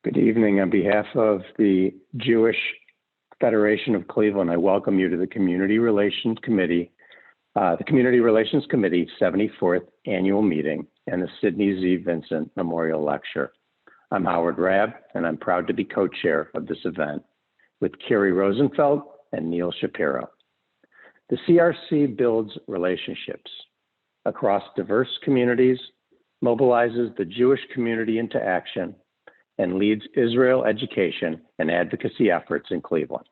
Good evening. On behalf of the Jewish Federation of Cleveland, I welcome you to the Community Relations Committee, 74th Annual Meeting and the Sidney Z. Vincent Memorial Lecture. I'm Howard Rabb, and I'm proud to be co-chair of this event with Kerry Rosenfeld and Neil Shapiro. The CRC builds relationships across diverse communities, mobilizes the Jewish community into action, and leads Israel education and advocacy efforts in Cleveland.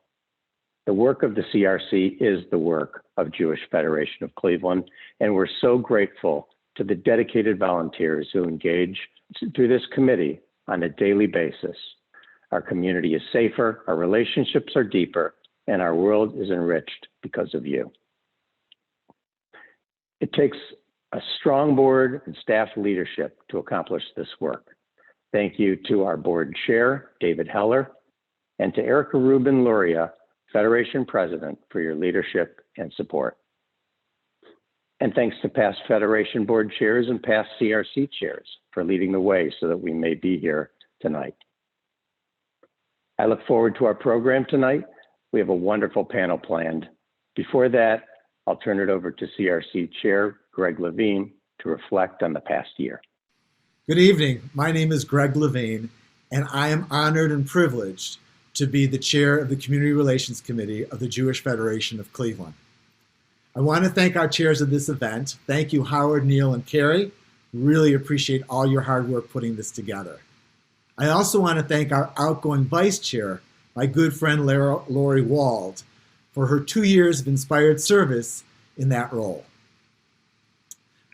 The work of the CRC is the work of Jewish Federation of Cleveland, and we're so grateful to the dedicated volunteers who engage through this committee on a daily basis. Our community is safer, our relationships are deeper, and our world is enriched because of you. It takes a strong board and staff leadership to accomplish this work. Thank you to our board chair, David Heller, and to Erika Rudin-Luria, Federation President, for your leadership and support. And thanks to past Federation board chairs and past CRC chairs for leading the way so that we may be here tonight. I look forward to our program tonight. We have a wonderful panel planned. Before that, I'll turn it over to CRC Chair Greg Levine to reflect on the past year. Good evening. My name is Greg Levine, and I am honored and privileged to be the chair of the Community Relations Committee of the Jewish Federation of Cleveland. I want to thank our chairs of this event. Thank you, Howard, Neil, and Kerry. Really appreciate all your hard work putting this together. I also want to thank our outgoing vice chair, my good friend Lori Wald, for her 2 years of inspired service in that role.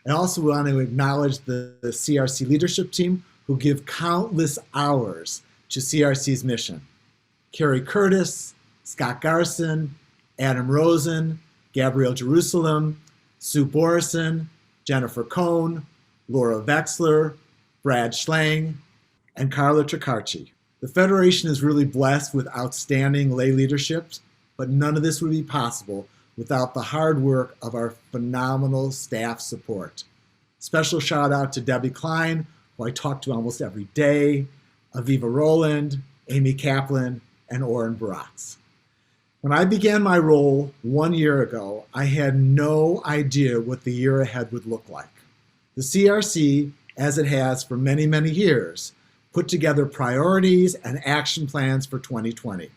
I also want to acknowledge the CRC leadership team who give countless hours to CRC's mission. Carrie Curtis, Scott Garson, Adam Rosen, Gabrielle Jerusalem, Sue Borison, Jennifer Cohn, Laura Vexler, Brad Schlang, and Carla Tricarci. The Federation is really blessed with outstanding lay leadership, but none of this would be possible without the hard work of our phenomenal staff support. Special shout out to Debbie Klein, who I talk to almost every day, Aviva Rowland, Amy Kaplan, and Oren Baratz. When I began my role 1 year ago, I had no idea what the year ahead would look like. The CRC, as it has for many, many years, put together priorities and action plans for 2020,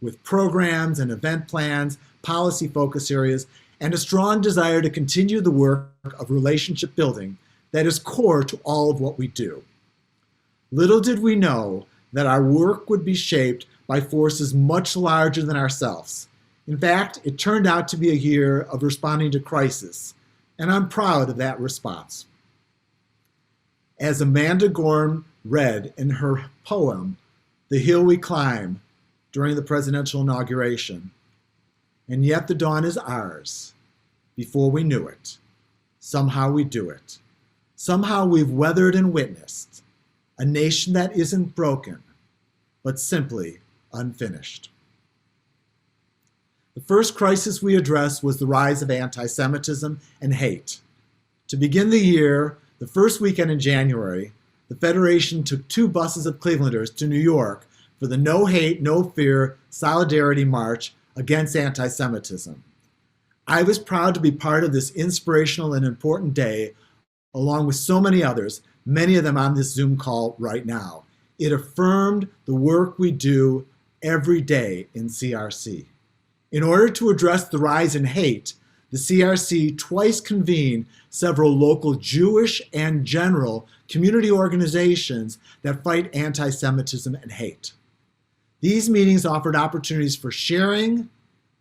with programs and event plans, policy focus areas, and a strong desire to continue the work of relationship building that is core to all of what we do. Little did we know that our work would be shaped by forces much larger than ourselves. In fact, it turned out to be a year of responding to crisis, and I'm proud of that response. As Amanda Gorm read in her poem, The Hill We Climb, during the presidential inauguration, and yet the dawn is ours. Before we knew it, somehow we do it. Somehow we've weathered and witnessed a nation that isn't broken, but simply unfinished. The first crisis we addressed was the rise of anti-Semitism and hate. To begin the year, the first weekend in January, the Federation took 2 buses of Clevelanders to New York for the No Hate, No Fear Solidarity March against anti-Semitism. I was proud to be part of this inspirational and important day, along with so many others, many of them on this Zoom call right now. It affirmed the work we do every day in CRC. In order to address the rise in hate, the CRC twice convened several local Jewish and general community organizations that fight anti-Semitism and hate. These meetings offered opportunities for sharing,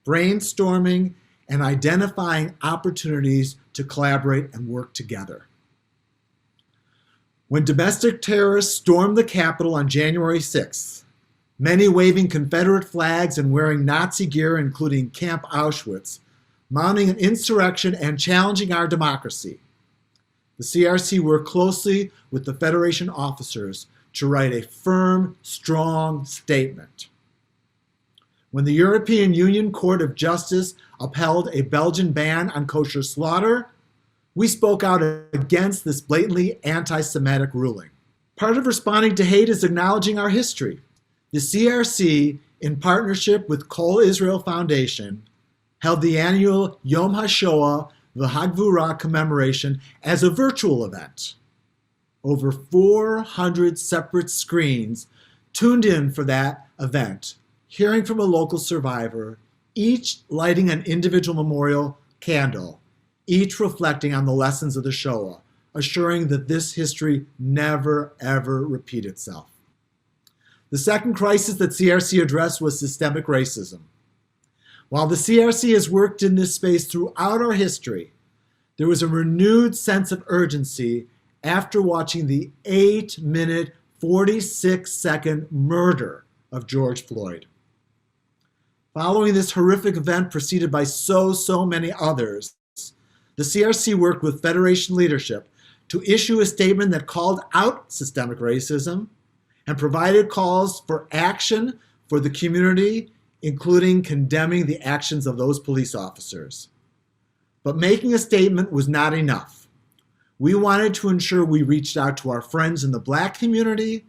brainstorming, and identifying opportunities to collaborate and work together. When domestic terrorists stormed the Capitol on January 6th, many waving Confederate flags and wearing Nazi gear, including Camp Auschwitz, mounting an insurrection and challenging our democracy, the CRC worked closely with the Federation officers to write a firm, strong statement. When the European Union Court of Justice upheld a Belgian ban on kosher slaughter, we spoke out against this blatantly anti-Semitic ruling. Part of responding to hate is acknowledging our history. The CRC, in partnership with Kol Israel Foundation, held the annual Yom HaShoah V'Hagvura commemoration as a virtual event. Over 400 separate screens tuned in for that event, hearing from a local survivor, each lighting an individual memorial candle, each reflecting on the lessons of the Shoah, assuring that this history never, ever repeat itself. The second crisis that CRC addressed was systemic racism. While the CRC has worked in this space throughout our history, there was a renewed sense of urgency after watching the 8-minute, 46-second murder of George Floyd. Following this horrific event preceded by so many others, the CRC worked with Federation leadership to issue a statement that called out systemic racism and provided calls for action for the community, including condemning the actions of those police officers. But making a statement was not enough. We wanted to ensure we reached out to our friends in the Black community,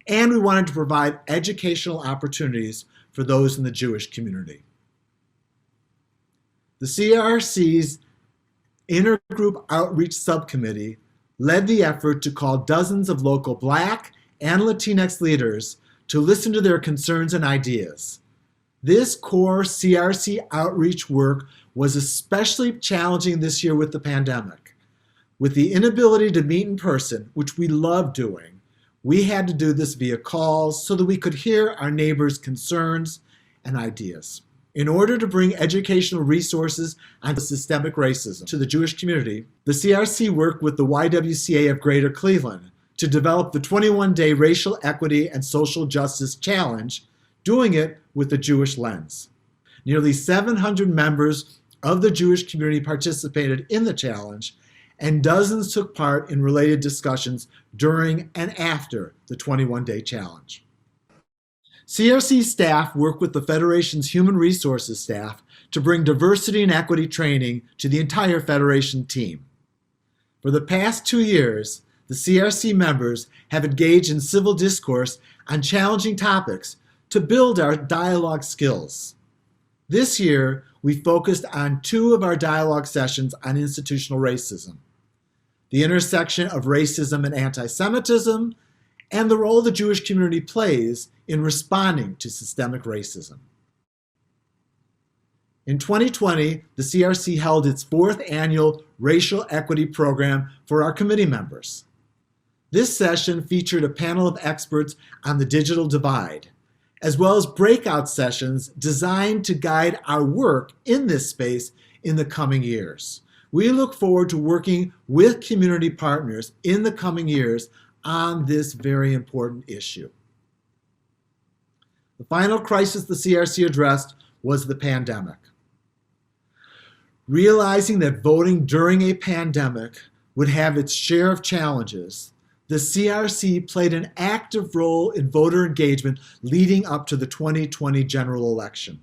and we wanted to provide educational opportunities for those in the Jewish community. The CRC's Intergroup Outreach Subcommittee led the effort to call dozens of local Black and Latinx leaders to listen to their concerns and ideas. This core CRC outreach work was especially challenging this year with the pandemic. With the inability to meet in person, which we love doing, we had to do this via calls so that we could hear our neighbors' concerns and ideas. In order to bring educational resources on systemic racism to the Jewish community, the CRC worked with the YWCA of Greater Cleveland to develop the 21-day Racial Equity and Social Justice Challenge, doing it with the Jewish lens. Nearly 700 members of the Jewish community participated in the challenge, and dozens took part in related discussions during and after the 21-day challenge. CRC staff work with the Federation's human resources staff to bring diversity and equity training to the entire Federation team. For the past 2 years, the CRC members have engaged in civil discourse on challenging topics to build our dialogue skills. This year, we focused on 2 of our dialogue sessions on institutional racism: the intersection of racism and anti-Semitism, and the role the Jewish community plays in responding to systemic racism. In 2020, the CRC held its 4th annual Racial Equity Program for our committee members. This session featured a panel of experts on the digital divide, as well as breakout sessions designed to guide our work in this space in the coming years. We look forward to working with community partners in the coming years on this very important issue. The final crisis the CRC addressed was the pandemic. Realizing that voting during a pandemic would have its share of challenges, the CRC played an active role in voter engagement leading up to the 2020 general election.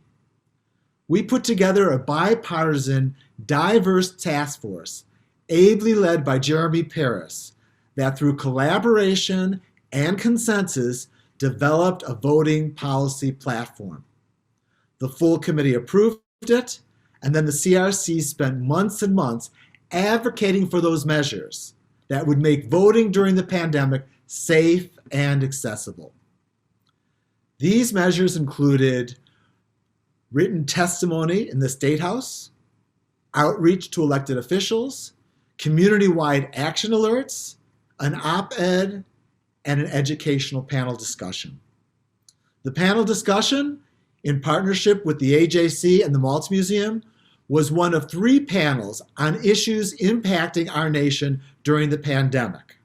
We put together a bipartisan, diverse task force, ably led by Jeremy Paris, that through collaboration and consensus developed a voting policy platform. The full committee approved it, and then the CRC spent months and months advocating for those measures that would make voting during the pandemic safe and accessible. These measures included written testimony in the State House, outreach to elected officials, community-wide action alerts, an op-ed, and an educational panel discussion. The panel discussion, in partnership with the AJC and the Maltz Museum, was one of 3 panels on issues impacting our nation during the pandemic.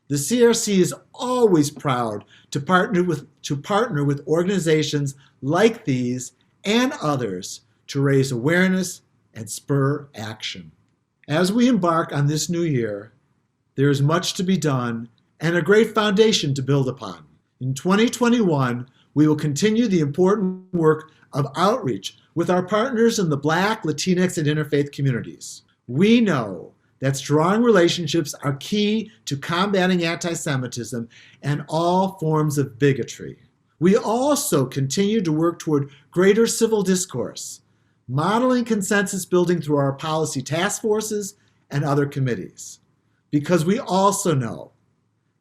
The CRC is always proud to partner with organizations like these and others to raise awareness and spur action. As we embark on this new year, there is much to be done and a great foundation to build upon. In 2021, we will continue the important work of outreach with our partners in the Black, Latinx, and interfaith communities. We know that strong relationships are key to combating anti-Semitism and all forms of bigotry. We also continue to work toward greater civil discourse, modeling consensus building through our policy task forces and other committees, because we also know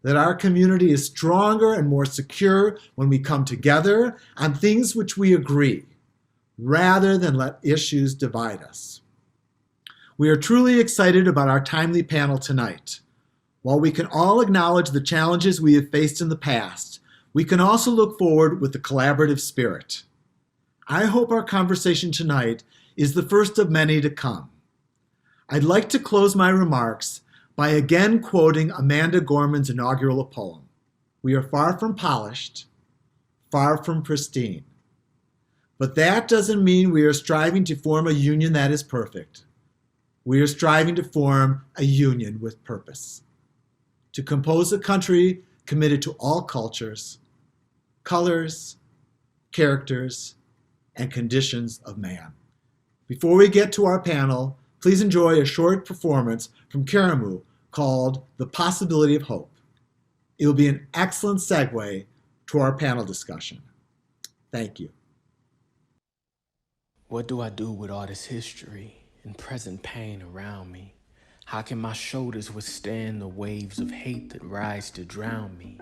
that our community is stronger and more secure when we come together on things which we agree, rather than let issues divide us. We are truly excited about our timely panel tonight. While we can all acknowledge the challenges we have faced in the past, we can also look forward with a collaborative spirit. I hope our conversation tonight is the first of many to come. I'd like to close my remarks by again quoting Amanda Gorman's inaugural poem. We are far from polished, far from pristine. But that doesn't mean we are striving to form a union that is perfect. We are striving to form a union with purpose, to compose a country committed to all cultures, colors, characters, and conditions of man. Before we get to our panel, please enjoy a short performance from Karamu called The Possibility of Hope. It will be an excellent segue to our panel discussion. Thank you. What do I do with all this history and present pain around me? How can my shoulders withstand the waves of hate that rise to drown me?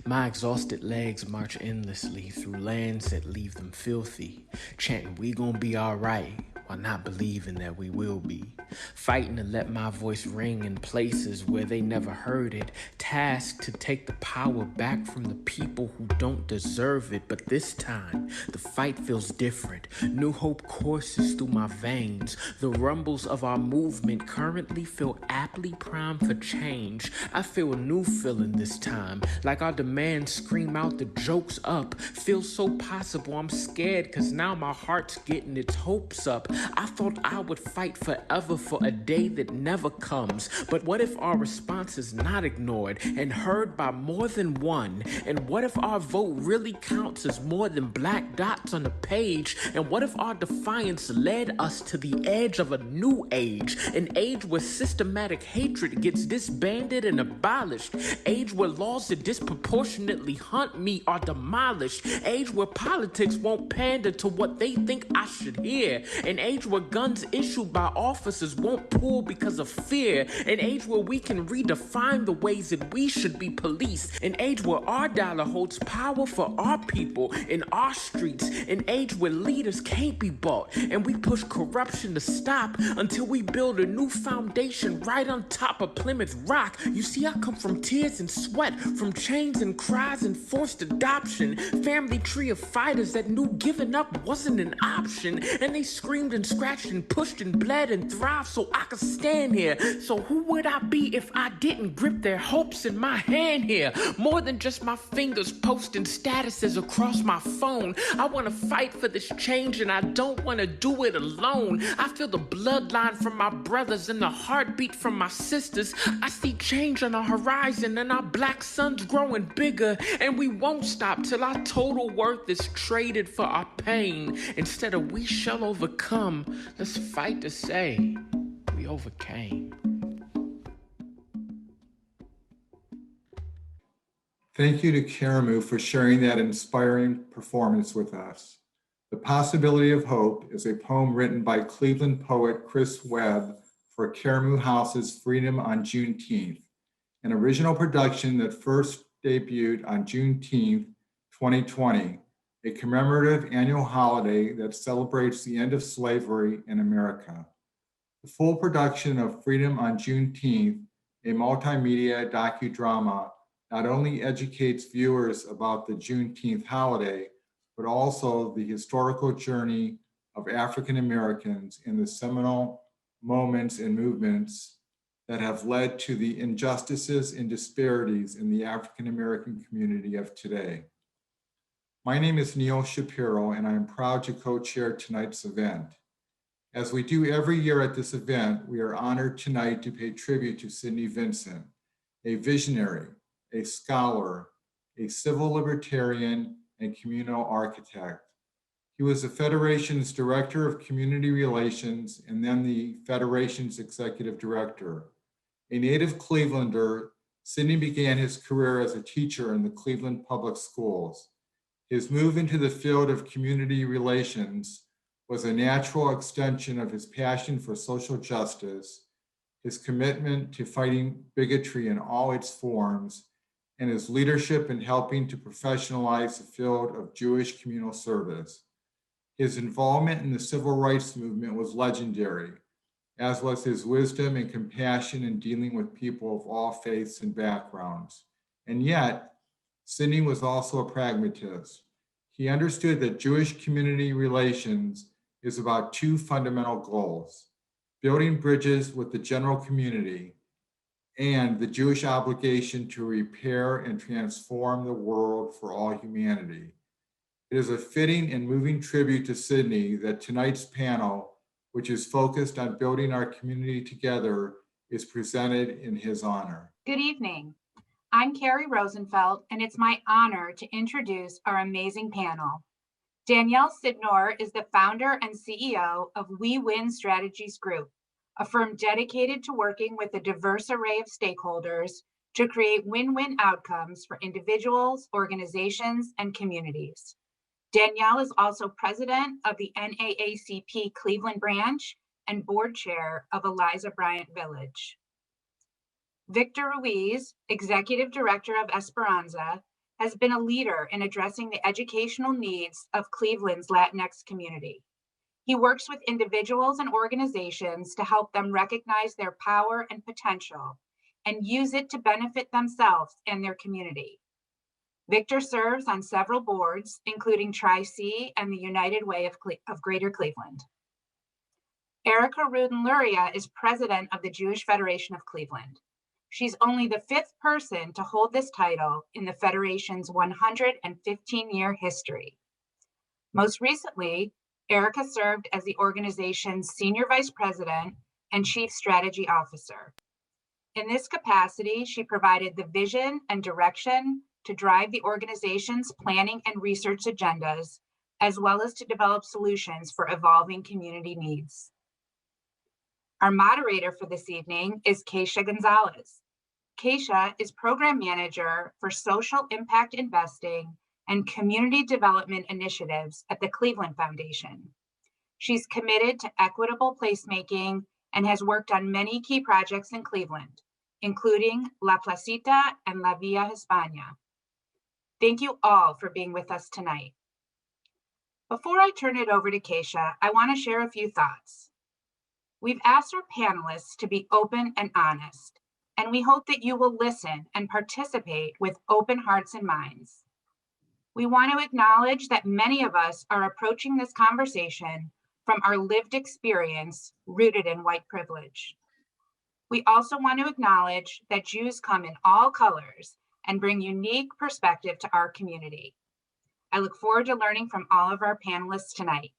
My exhausted legs march endlessly through lands that leave them filthy, chanting, "We gon' be alright," while not believing that we will be. Fighting to let my voice ring in places where they never heard it. Tasked to take the power back from the people who don't deserve it. But this time, the fight feels different. New hope courses through my veins. The rumbles of our movement currently feel aptly primed for change. I feel a new feeling this time. Like our demands scream out the jokes up. Feels so possible, I'm scared, cause now my heart's getting its hopes up. I thought I would fight forever for a day that never comes. But what if our response is not ignored and heard by more than one? And what if our vote really counts as more than black dots on the page? And what if our defiance led us to the edge of a new age? An age where systematic hatred gets disbanded and abolished. Age where laws that disproportionately hunt me are demolished. Age where politics won't pander to what they think I should hear. An age where guns issued by officers won't pull because of fear. An age where we can redefine the ways that we should be policed. An age where our dollar holds power for our people in our streets. An age where leaders can't be bought and we push corruption to stop until we build a new foundation right on top of Plymouth Rock. You see, I come from tears and sweat, from chains and cries and forced adoption. Family tree of fighters that knew giving up wasn't an option. And they screamed and scratched and pushed and bled and thrived so I could stand here. So who would I be if I didn't grip their hopes in my hand here? More than just my fingers posting statuses across my phone. I want to fight for this change and I don't want to do it alone. I feel the bloodline from my brothers and the heartbeat from my sisters. I see change on the horizon and our black sun's growing bigger. And we won't stop till our total worth is traded for our pain. Instead of we shall overcome, let's fight to say we overcame. Thank you to Karamu for sharing that inspiring performance with us. The Possibility of Hope is a poem written by Cleveland poet Chris Webb for Karamu House's Freedom on Juneteenth, an original production that first debuted on Juneteenth, 2020, a commemorative annual holiday that celebrates the end of slavery in America. The full production of Freedom on Juneteenth, a multimedia docudrama, not only educates viewers about the Juneteenth holiday, but also the historical journey of African Americans in the seminal moments and movements that have led to the injustices and disparities in the African American community of today. My name is Neil Shapiro, and I am proud to co-chair tonight's event. As we do every year at this event, we are honored tonight to pay tribute to Sidney Vincent, a visionary, a scholar, a civil libertarian, and communal architect. He was the Federation's Director of Community Relations and then the Federation's Executive Director. A native Clevelander, Sidney began his career as a teacher in the Cleveland Public Schools. His move into the field of community relations was a natural extension of his passion for social justice, his commitment to fighting bigotry in all its forms, and his leadership in helping to professionalize the field of Jewish communal service. His involvement in the civil rights movement was legendary, as was his wisdom and compassion in dealing with people of all faiths and backgrounds. And yet, Sidney was also a pragmatist. He understood that Jewish community relations is about two fundamental goals: building bridges with the general community and the Jewish obligation to repair and transform the world for all humanity. It is a fitting and moving tribute to Sidney that tonight's panel, which is focused on building our community together, is presented in his honor. Good evening. I'm Carrie Rosenfeld, and it's my honor to introduce our amazing panel. Danielle Sydnor is the founder and CEO of We Win Strategies Group, a firm dedicated to working with a diverse array of stakeholders to create win-win outcomes for individuals, organizations, and communities. Danielle is also president of the NAACP Cleveland branch and board chair of Eliza Bryant Village. Victor Ruiz, executive director of Esperanza, has been a leader in addressing the educational needs of Cleveland's Latinx community. He works with individuals and organizations to help them recognize their power and potential and use it to benefit themselves and their community. Victor serves on several boards, including Tri-C and the United Way of Greater Cleveland. Erika Rudin-Luria is president of the Jewish Federation of Cleveland. She's only the fifth person to hold this title in the Federation's 115-year history. Most recently, Erika served as the organization's senior vice president and chief strategy officer. In this capacity, she provided the vision and direction to drive the organization's planning and research agendas, as well as to develop solutions for evolving community needs. Our moderator for this evening is Keisha González. Keisha is program manager for social impact investing and community development initiatives at the Cleveland Foundation. She's committed to equitable placemaking and has worked on many key projects in Cleveland, including La Placita and La Via Hispania. Thank you all for being with us tonight. Before I turn it over to Keisha, I want to share a few thoughts. We've asked our panelists to be open and honest, and we hope that you will listen and participate with open hearts and minds. We want to acknowledge that many of us are approaching this conversation from our lived experience rooted in white privilege. We also want to acknowledge that Jews come in all colors and bring unique perspective to our community. I look forward to learning from all of our panelists tonight.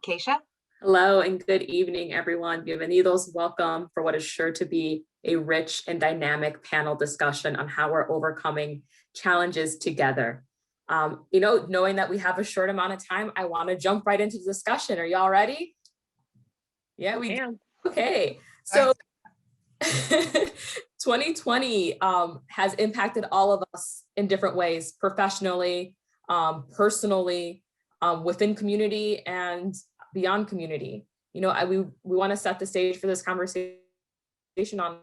Keisha? Hello and good evening, everyone. Bienvenidos, welcome for what is sure to be a rich and dynamic panel discussion on how we're overcoming challenges together. Knowing that we have a short amount of time, I want to jump right into the discussion. Are y'all ready? Yeah, we can. Okay, so 2020 has impacted all of us in different ways, professionally, personally, within community and beyond community. We want to set the stage for this conversation on,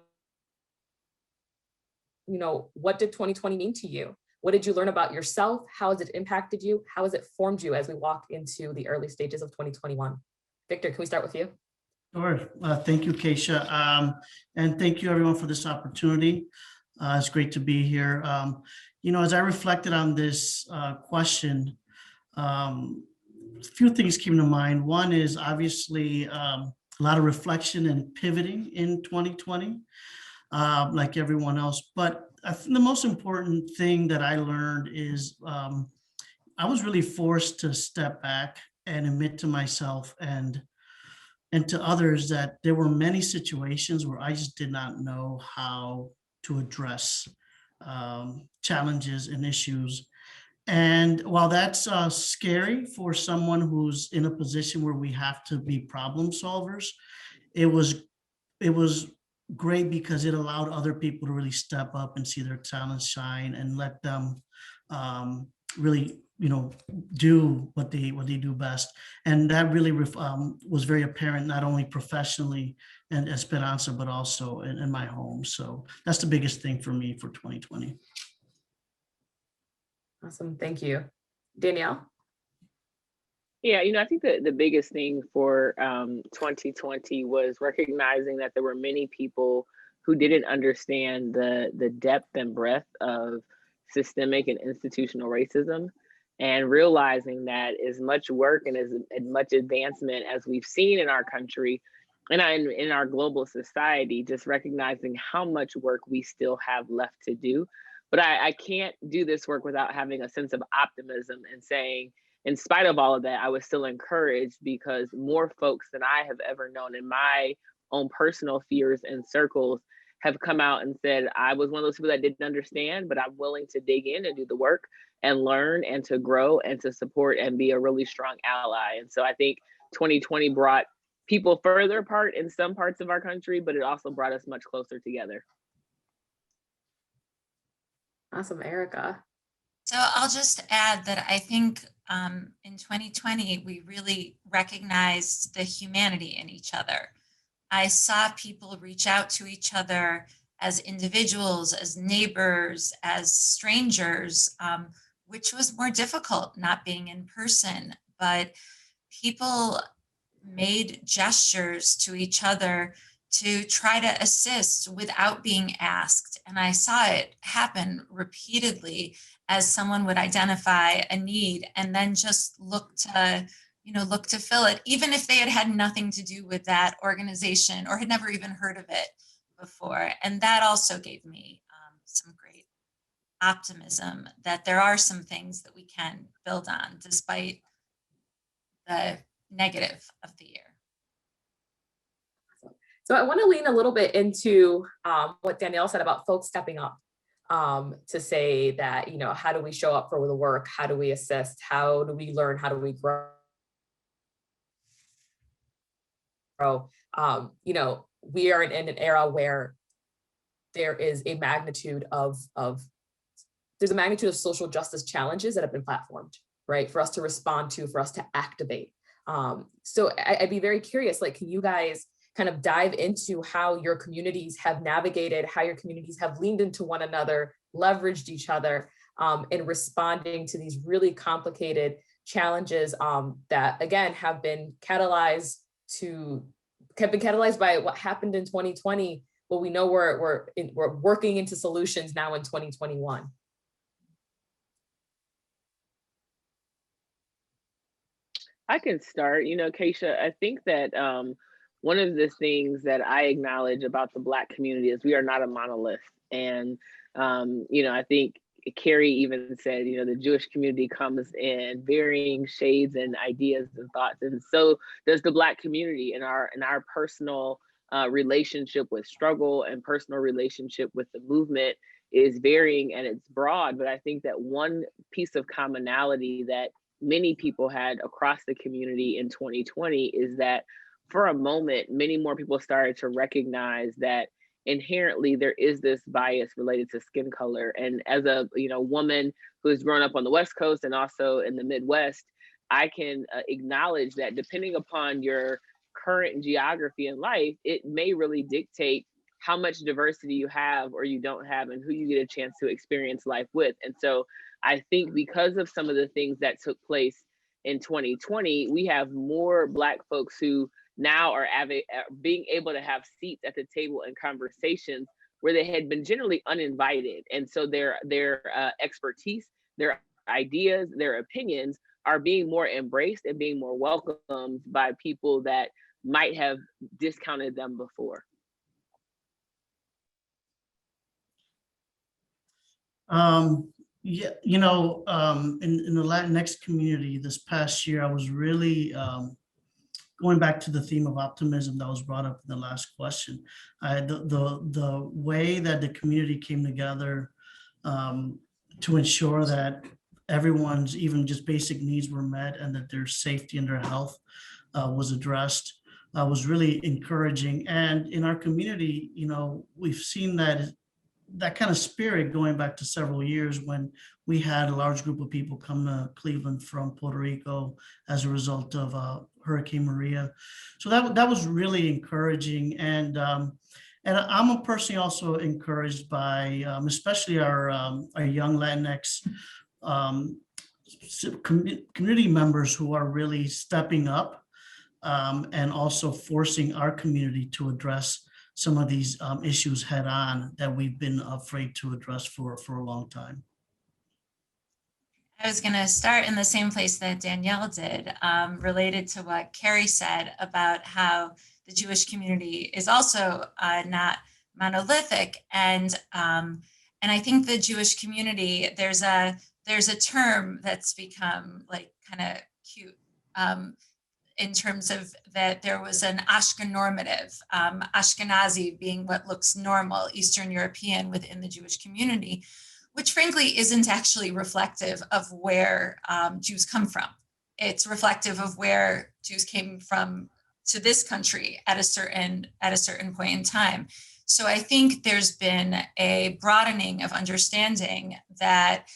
what did 2020 mean to you? What did you learn about yourself? How has it impacted you? How has it formed you as we walk into the early stages of 2021? Victor, can we start with you? Sure. Thank you, Keisha. And thank you everyone for this opportunity. It's great to be here. As I reflected on this question, a few things came to mind. One is obviously a lot of reflection and pivoting in 2020, like everyone else. But I think the most important thing that I learned is I was really forced to step back and admit to myself and to others that there were many situations where I just did not know how to address challenges and issues. And while that's scary for someone who's in a position where we have to be problem solvers, it was great because it allowed other people to really step up and see their talents shine and let them really, do what they do best. And that really was very apparent, not only professionally in Esperanza, but also in my home. So that's the biggest thing for me for 2020. Awesome, thank you. Danielle? Yeah, I think the biggest thing for 2020 was recognizing that there were many people who didn't understand the depth and breadth of systemic and institutional racism, and realizing that as much work and as much advancement as we've seen in our country and in our global society, just recognizing how much work we still have left to do. But I can't do this work without having a sense of optimism and saying, in spite of all of that, I was still encouraged because more folks than I have ever known in my own personal fears and circles have come out and said, I was one of those people that didn't understand, but I'm willing to dig in and do the work and learn and to grow and to support and be a really strong ally. And so I think 2020 brought people further apart in some parts of our country, but it also brought us much closer together. Awesome, Erika. So I'll just add that I think in 2020, we really recognized the humanity in each other. I saw people reach out to each other as individuals, as neighbors, as strangers, which was more difficult not being in person, but people made gestures to each other to try to assist without being asked. And I saw it happen repeatedly as someone would identify a need and then just look to fill it, even if they had had nothing to do with that organization or had never even heard of it before. And that also gave me some great optimism that there are some things that we can build on despite the negative of the year. So I want to lean a little bit into what Danielle said about folks stepping up to say that, how do we show up for the work? How do we assist? How do we learn? How do we grow? We are in an era where there is a magnitude of social justice challenges that have been platformed, right? For us to respond to, for us to activate. So I'd be very curious, can you guys kind of dive into how your communities have navigated, how your communities have leaned into one another, leveraged each other in responding to these really complicated challenges that, again, have been catalyzed by what happened in 2020, but we know we're working into solutions now in 2021. I can start. Keisha, I think that one of the things that I acknowledge about the Black community is we are not a monolith. And, I think Carrie even said, the Jewish community comes in varying shades and ideas and thoughts. And so does the Black community in our personal relationship with struggle and personal relationship with the movement is varying and it's broad. But I think that one piece of commonality that many people had across the community in 2020 is that for a moment, many more people started to recognize that inherently there is this bias related to skin color. And as a woman who's grown up on the West Coast and also in the Midwest, I can acknowledge that depending upon your current geography in life, it may really dictate how much diversity you have or you don't have and who you get a chance to experience life with. And so I think because of some of the things that took place in 2020, we have more Black folks who now are being able to have seats at the table and conversations where they had been generally uninvited. And so their expertise, their ideas, their opinions are being more embraced and being more welcomed by people that might have discounted them before. Yeah, in the Latinx community this past year, I was really going back to the theme of optimism that was brought up in the last question. The way that the community came together to ensure that everyone's even just basic needs were met and that their safety and their health was addressed was really encouraging. And in our community, we've seen that kind of spirit going back to several years when we had a large group of people come to Cleveland from Puerto Rico as a result of Hurricane Maria. So that was really encouraging. And I'm personally also encouraged by especially our young Latinx community members who are really stepping up and also forcing our community to address some of these issues head on that we've been afraid to address for a long time. I was going to start in the same place that Danielle did, related to what Carrie said about how the Jewish community is also not monolithic. And I think the Jewish community, there's a term that's become like kind of cute in terms of that there was an Ashkenormative, Ashkenazi being what looks normal, Eastern European within the Jewish community, which frankly isn't actually reflective of where Jews come from. It's reflective of where Jews came from to this country at a certain point in time. So I think there's been a broadening of understanding that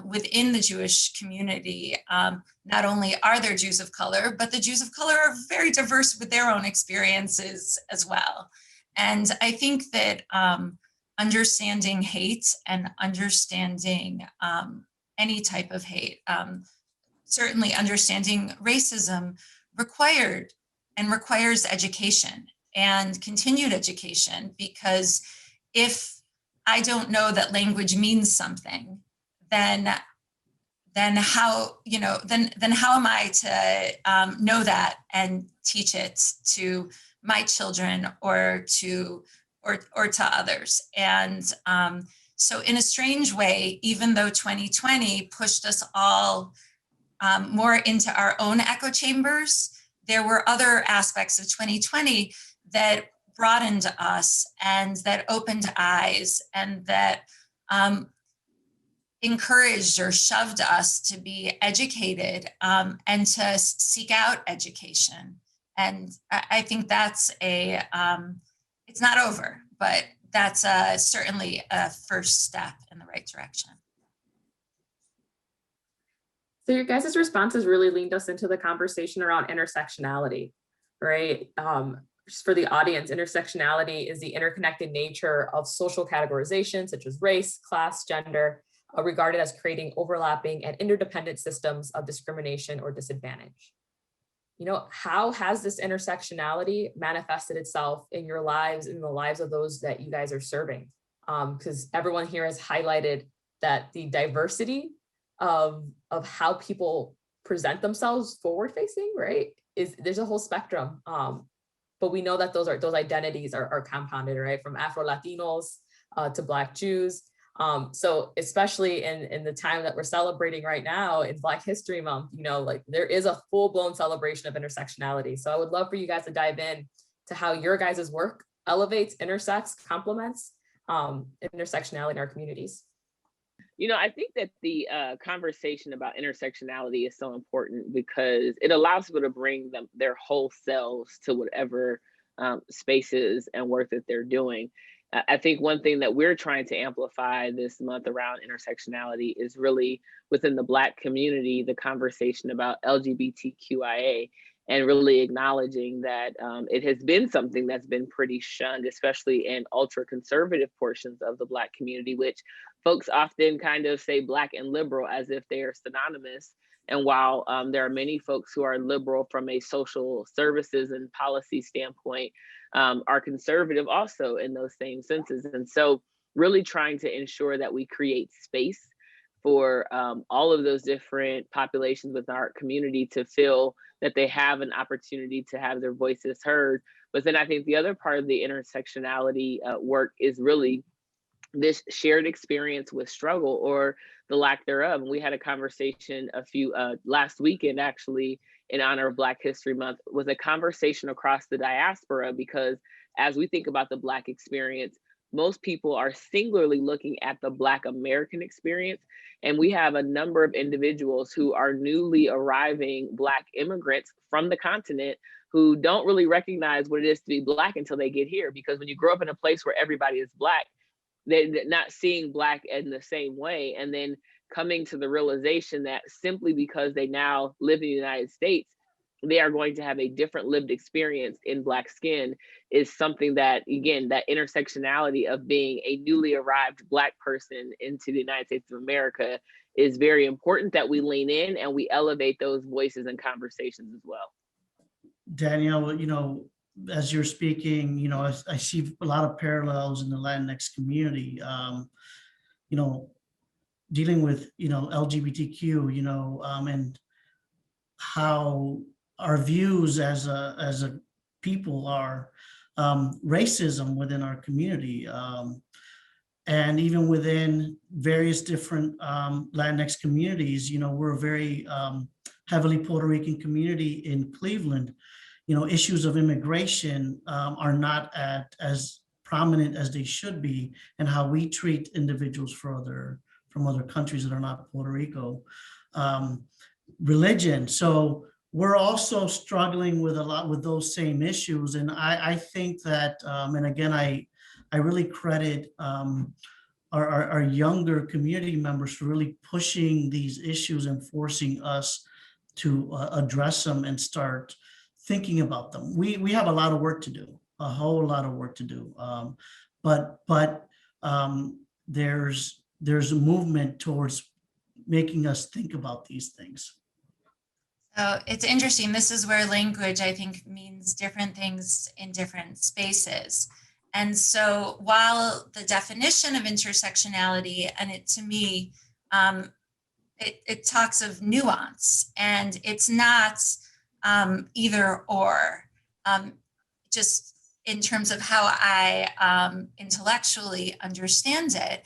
within the Jewish community, not only are there Jews of color, but the Jews of color are very diverse with their own experiences as well. And I think that understanding hate and understanding any type of hate, certainly understanding racism requires education and continued education, because if I don't know that language means something, then how am I to know that and teach it to my children or to others? And so in a strange way, even though 2020 pushed us all more into our own echo chambers, there were other aspects of 2020 that broadened us and that opened eyes and that encouraged or shoved us to be educated and to seek out education. And I think that's it's not over, but that's certainly a first step in the right direction. So your guys' responses really leaned us into the conversation around intersectionality, right? Just for the audience, intersectionality is the interconnected nature of social categorization such as race, class, gender, regarded as creating overlapping and interdependent systems of discrimination or disadvantage. How has this intersectionality manifested itself in your lives, in the lives of those that you guys are serving? Because everyone here has highlighted that the diversity of how people present themselves forward facing, right, there's a whole spectrum. But we know that those identities are compounded, right, from Afro-Latinos to Black Jews. So especially in the time that we're celebrating right now in Black History Month, there is a full-blown celebration of intersectionality. So I would love for you guys to dive in to how your guys' work elevates, intersects, complements intersectionality in our communities. I think that the conversation about intersectionality is so important because it allows people to bring their whole selves to whatever spaces and work that they're doing. I think one thing that we're trying to amplify this month around intersectionality is really within the Black community, the conversation about LGBTQIA, and really acknowledging that it has been something that's been pretty shunned, especially in ultra conservative portions of the Black community, which folks often kind of say Black and liberal as if they are synonymous. And while there are many folks who are liberal from a social services and policy standpoint, are conservative also in those same senses. And so really trying to ensure that we create space for all of those different populations within our community to feel that they have an opportunity to have their voices heard. But then I think the other part of the intersectionality work is really this shared experience with struggle or the lack thereof. And we had a conversation last weekend, actually, in honor of Black History Month, was a conversation across the diaspora, because as we think about the Black experience, most people are singularly looking at the Black American experience. And we have a number of individuals who are newly arriving Black immigrants from the continent who don't really recognize what it is to be Black until they get here. Because when you grow up in a place where everybody is Black, they're not seeing Black in the same way. And then coming to the realization that simply because they now live in the United States, they are going to have a different lived experience in Black skin is something that, again, that intersectionality of being a newly arrived Black person into the United States of America is very important, that we lean in and we elevate those voices and conversations as well. Danielle, as you're speaking, I see a lot of parallels in the Latinx community, dealing with, LGBTQ, and how our views as a people are, racism within our community, and even within various different Latinx communities. We're a very heavily Puerto Rican community in Cleveland. Issues of immigration are not as prominent as they should be, and how we treat individuals from other countries that are not Puerto Rico. Religion. So we're also struggling with those same issues. And I think that, and again, I really credit our younger community members for really pushing these issues and forcing us to address them and start thinking about them. We have a lot of work to do, a whole lot of work to do. But there's a movement towards making us think about these things. So it's interesting. This is where language, I think, means different things in different spaces. And so while the definition of intersectionality, and it to me, it talks of nuance, and it's not either or, just in terms of how I intellectually understand it.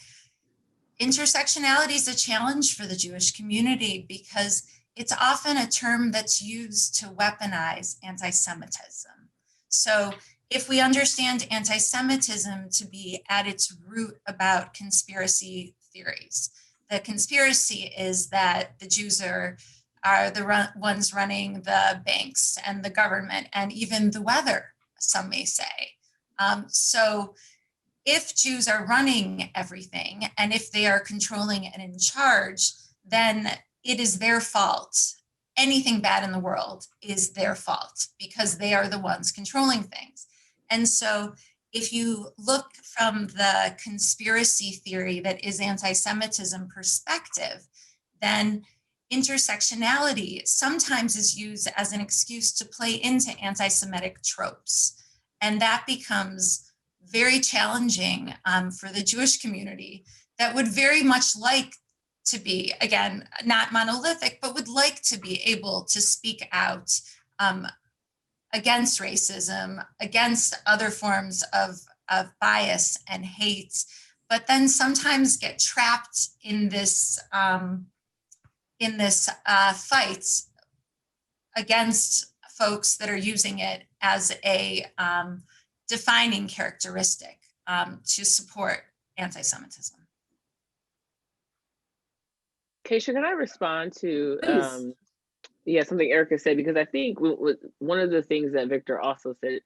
Intersectionality is a challenge for the Jewish community because it's often a term that's used to weaponize anti-Semitism. So if we understand anti-Semitism to be at its root about conspiracy theories, the conspiracy is that the Jews are the ones running the banks and the government and even the weather, some may say. So if Jews are running everything and if they are controlling and in charge, then it is their fault. Anything bad in the world is their fault because they are the ones controlling things. And so if you look from the conspiracy theory that is anti-Semitism perspective, then intersectionality sometimes is used as an excuse to play into anti-Semitic tropes. And that becomes very challenging for the Jewish community that would very much like to be, again, not monolithic, but would like to be able to speak out against racism, against other forms of bias and hate, but then sometimes get trapped in this fight against folks that are using it as a defining characteristic to support anti-Semitism. Keisha, can I respond to something Erika said? Because I think one of the things that Victor also said,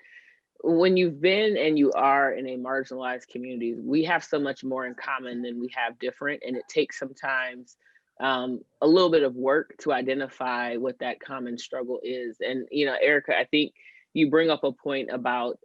when you've been and you are in a marginalized community, we have so much more in common than we have different. And it takes sometimes a little bit of work to identify what that common struggle is. And, Erika, I think you bring up a point about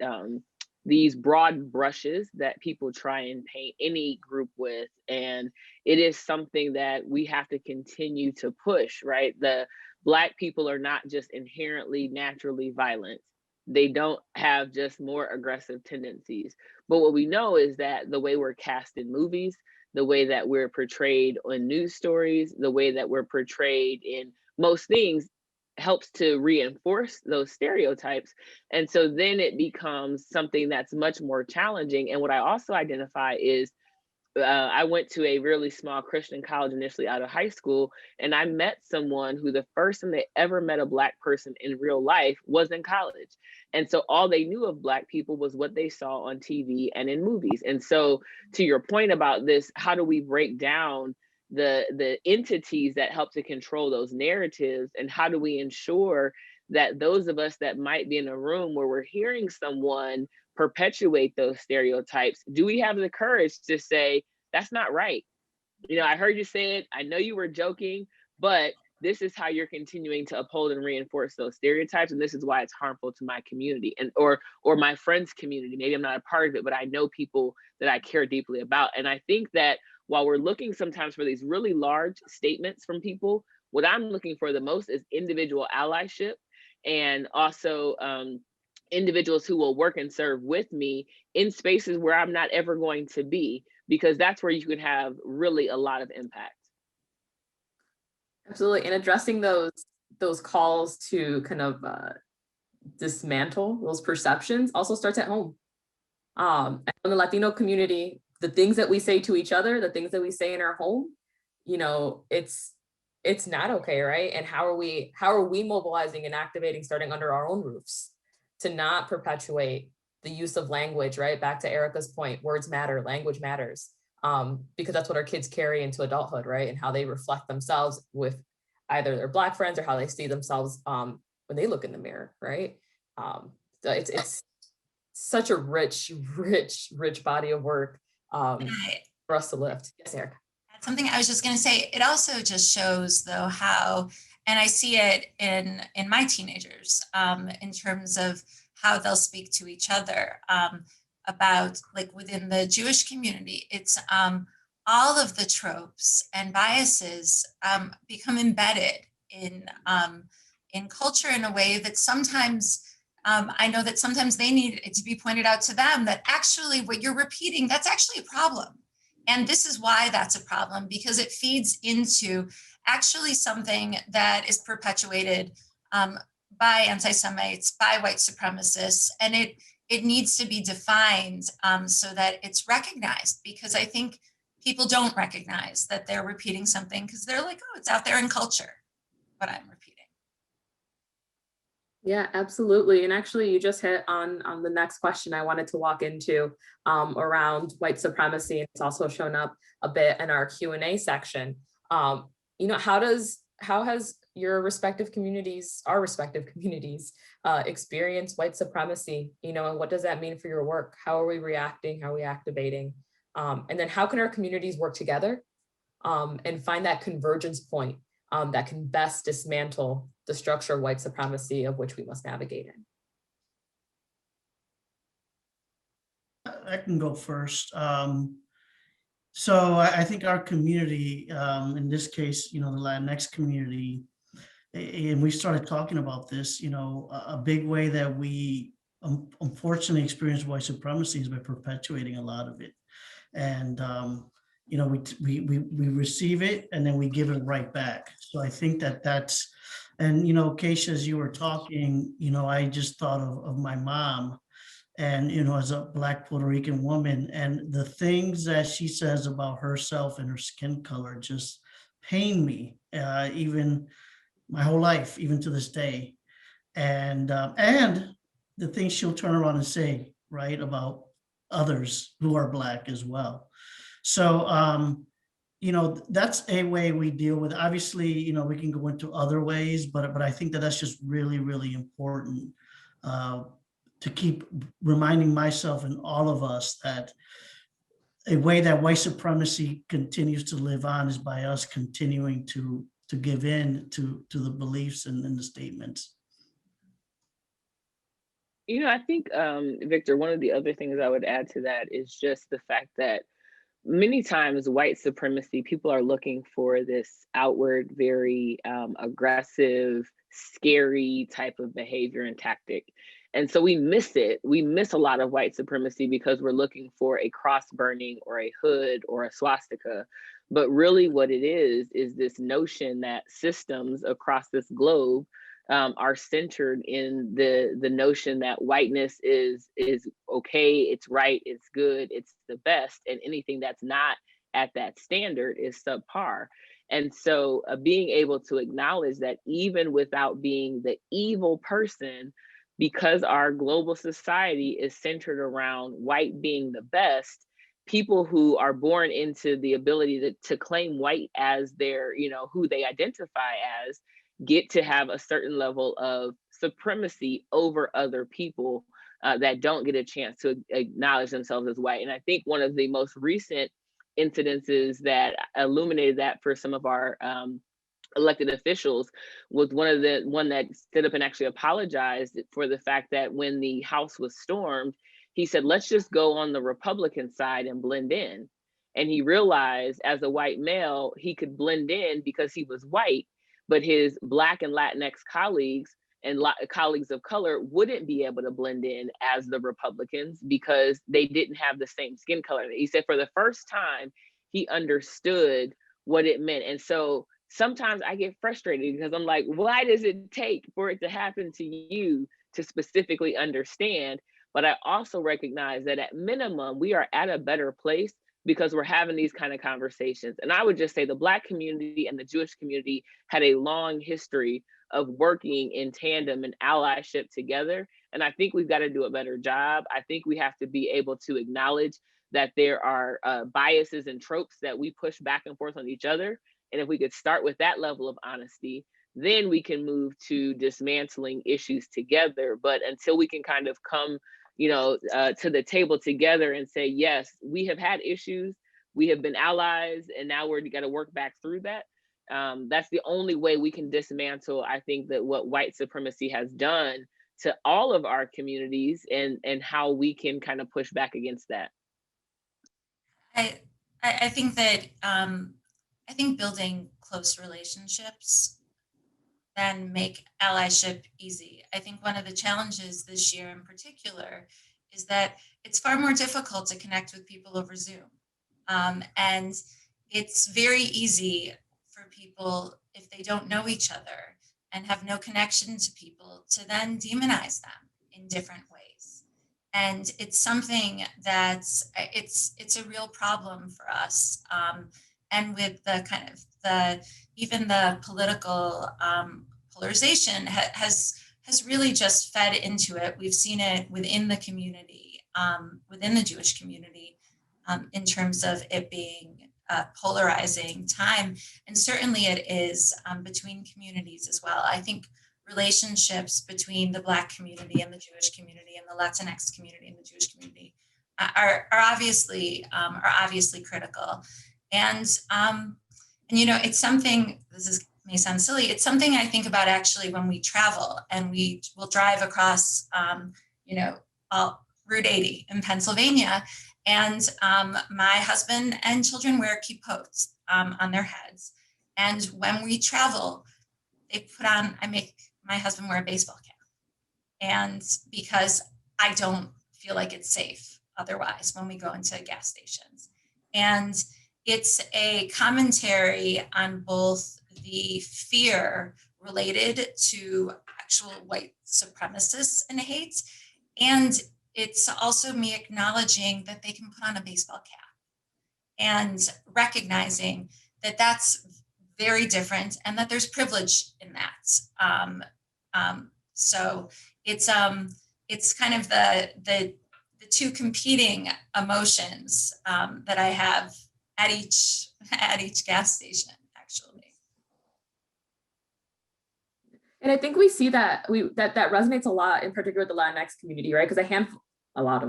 these broad brushes that people try and paint any group with. And it is something that we have to continue to push, right? The Black people are not just inherently naturally violent. They don't have just more aggressive tendencies. But what we know is that the way we're cast in movies, the way that we're portrayed on news stories, the way that we're portrayed in most things helps to reinforce those stereotypes. And so then it becomes something that's much more challenging. And what I also identify is I went to a really small Christian college initially out of high school, and I met someone who the first time they ever met a Black person in real life was in college. And so all they knew of Black people was what they saw on TV and in movies. And so to your point about this, how do we break down the entities that help to control those narratives, and how do we ensure that those of us that might be in a room where we're hearing someone perpetuate those stereotypes, do we have the courage to say, that's not right? You know, I heard you say it, I know you were joking, but this is how you're continuing to uphold and reinforce those stereotypes, and this is why it's harmful to my community and or my friends' community. Maybe I'm not a part of it, but I know people that I care deeply about. And I think that while we're looking sometimes for these really large statements from people, what I'm looking for the most is individual allyship, and also individuals who will work and serve with me in spaces where I'm not ever going to be, because that's where you can have really a lot of impact. Absolutely, and addressing those calls to kind of dismantle those perceptions also starts at home. In the Latino community, the things that we say to each other, the things that we say in our home, you know, it's not okay, right? And how are we mobilizing and activating, starting under our own roofs, to not perpetuate the use of language, right? Back to Erika's point, words matter, language matters, because that's what our kids carry into adulthood, right? And how they reflect themselves with either their Black friends or how they see themselves when they look in the mirror, right? So it's such a rich body of work for us to lift. Yes, Erika. That's something I was just going to say. It also just shows, though, how, and I see it in my teenagers, in terms of how they'll speak to each other about, like, within the Jewish community. It's all of the tropes and biases become embedded in culture in a way that sometimes I know that sometimes they need it to be pointed out to them that actually what you're repeating, that's actually a problem. And this is why that's a problem, because it feeds into actually something that is perpetuated by anti-Semites, by white supremacists, and it needs to be defined so that it's recognized, because I think people don't recognize that they're repeating something because they're like, oh, it's out there in culture, what I'm repeating. Yeah, absolutely. And actually, you just hit on the next question I wanted to walk into around white supremacy. It's also shown up a bit in our Q&A section. You know, how has your respective communities, our respective communities, experience white supremacy? You know, and what does that mean for your work? How are we reacting? How are we activating? And then how can our communities work together and find that convergence point that can best dismantle the structure of white supremacy of which we must navigate in? I can go first. So I think our community, in this case, you know, the Latinx community, and we started talking about this, you know, a big way that we unfortunately experience white supremacy is by perpetuating a lot of it. And, you know, we receive it and then we give it right back. So I think that's, and, you know, Keisha, as you were talking, you know, I just thought of my mom, and, you know, as a Black Puerto Rican woman, and the things that she says about herself and her skin color just pain me, even my whole life, even to this day. And the things she'll turn around and say, right, about others who are Black as well. So, you know, that's a way we deal with it. Obviously, you know, we can go into other ways, but I think that that's just really, really important to keep reminding myself and all of us that a way that white supremacy continues to live on is by us continuing to give in to the beliefs and the statements. You know, I think, Victor, one of the other things I would add to that is just the fact that many times white supremacy, people are looking for this outward, very aggressive, scary type of behavior and tactic. And so we miss it. We miss a lot of white supremacy because we're looking for a cross burning or a hood or a swastika. But really what it is this notion that systems across this globe are centered in the notion that whiteness is okay, it's right, it's good, it's the best, and anything that's not at that standard is subpar. And so being able to acknowledge that even without being the evil person, because our global society is centered around white being the best, people who are born into the ability to claim white as their, who they identify as, get to have a certain level of supremacy over other people that don't get a chance to acknowledge themselves as white. And I think one of the most recent incidences that illuminated that for some of our elected officials was one that stood up and actually apologized for the fact that when the House was stormed, he said, let's just go on the Republican side and blend in. And he realized as a white male, he could blend in because he was white, but his Black and Latinx colleagues and colleagues of color wouldn't be able to blend in as the Republicans because they didn't have the same skin color. He said for the first time, he understood what it meant. And so sometimes I get frustrated because I'm like, why does it take for it to happen to you to specifically understand? But I also recognize that at minimum, we are at a better place because we're having these kind of conversations. And I would just say the Black community and the Jewish community had a long history of working in tandem and allyship together. And I think we've got to do a better job. I think we have to be able to acknowledge that there are biases and tropes that we push back and forth on each other. And if we could start with that level of honesty, then we can move to dismantling issues together. But until we can kind of come to the table together and say, yes, we have had issues, we have been allies, and now we're got to work back through that. That's the only way we can dismantle, I think, that what white supremacy has done to all of our communities and how we can kind of push back against that. I think that I think building close relationships then make allyship easy. I think one of the challenges this year in particular is that it's far more difficult to connect with people over Zoom. And it's very easy for people, if they don't know each other and have no connection to people, to then demonize them in different ways. And it's something that's, it's a real problem for us. And with the kind of even the political polarization has really just fed into it. We've seen it within the community, within the Jewish community, in terms of it being a polarizing time. And certainly it is between communities as well. I think relationships between the Black community and the Jewish community and the Latinx community and the Jewish community are obviously critical. And it's something, may sound silly, it's something I think about actually when we travel and we will drive across, Route 80 in Pennsylvania. And my husband and children wear kippot on their heads. And when we travel, I make my husband wear a baseball cap. And because I don't feel like it's safe otherwise when we go into gas stations. And it's a commentary on both the fear related to actual white supremacists and hate, and it's also me acknowledging that they can put on a baseball cap and recognizing that that's very different and that there's privilege in that. So it's kind of the two competing emotions that I have at each gas station, actually. And I think we see that that resonates a lot, in particular with the Latinx community, right? Because a lot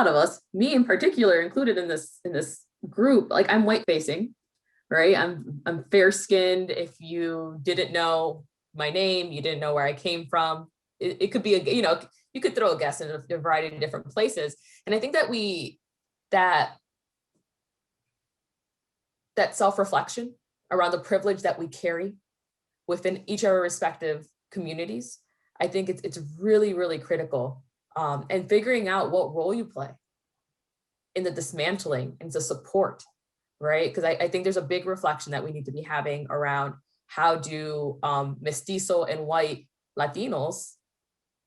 of us, me in particular, included in this group, like I'm white facing, right? I'm fair skinned. If you didn't know my name, you didn't know where I came from. It could be you could throw a guess in a variety of different places. And I think that self-reflection around the privilege that we carry within each of our respective communities, I think it's really, really critical. And figuring out what role you play in the dismantling and the support, right? Because I think there's a big reflection that we need to be having around how do mestizo and white Latinos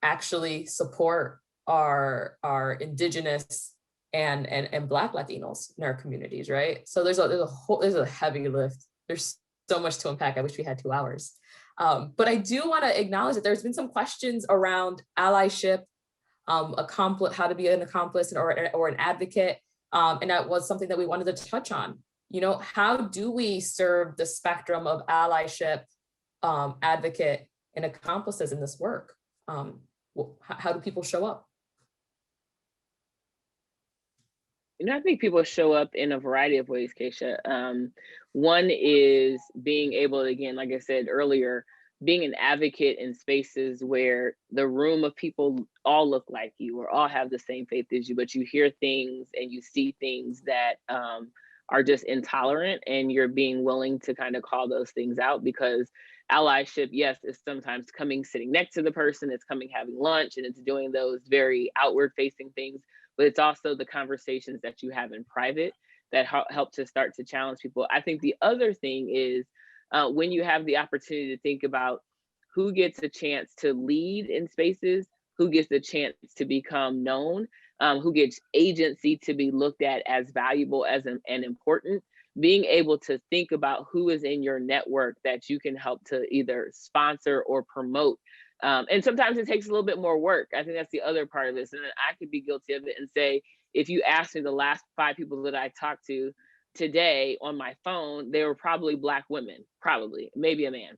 actually support our indigenous and Black Latinos in our communities, right? So there's a heavy lift. There's so much to unpack. I wish we had 2 hours. But I do want to acknowledge that there's been some questions around allyship, how to be an accomplice or an advocate. And that was something that we wanted to touch on. You know, how do we serve the spectrum of allyship, advocate, and accomplices in this work? How do people show up? You know, I think people show up in a variety of ways, Keisha. One is being able to, again, like I said earlier, being an advocate in spaces where the room of people all look like you or all have the same faith as you, but you hear things and you see things that are just intolerant, and you're being willing to kind of call those things out, because allyship, yes, is sometimes coming, sitting next to the person, it's coming, having lunch, and it's doing those very outward facing things, but it's also the conversations that you have in private that help to start to challenge people. I think the other thing is when you have the opportunity to think about who gets a chance to lead in spaces, who gets the chance to become known, who gets agency to be looked at as valuable and important, being able to think about who is in your network that you can help to either sponsor or promote. And sometimes it takes a little bit more work. I think that's the other part of this. And I could be guilty of it and say, if you asked me the last 5 people that I talked to today on my phone, they were probably Black women, probably, maybe a man.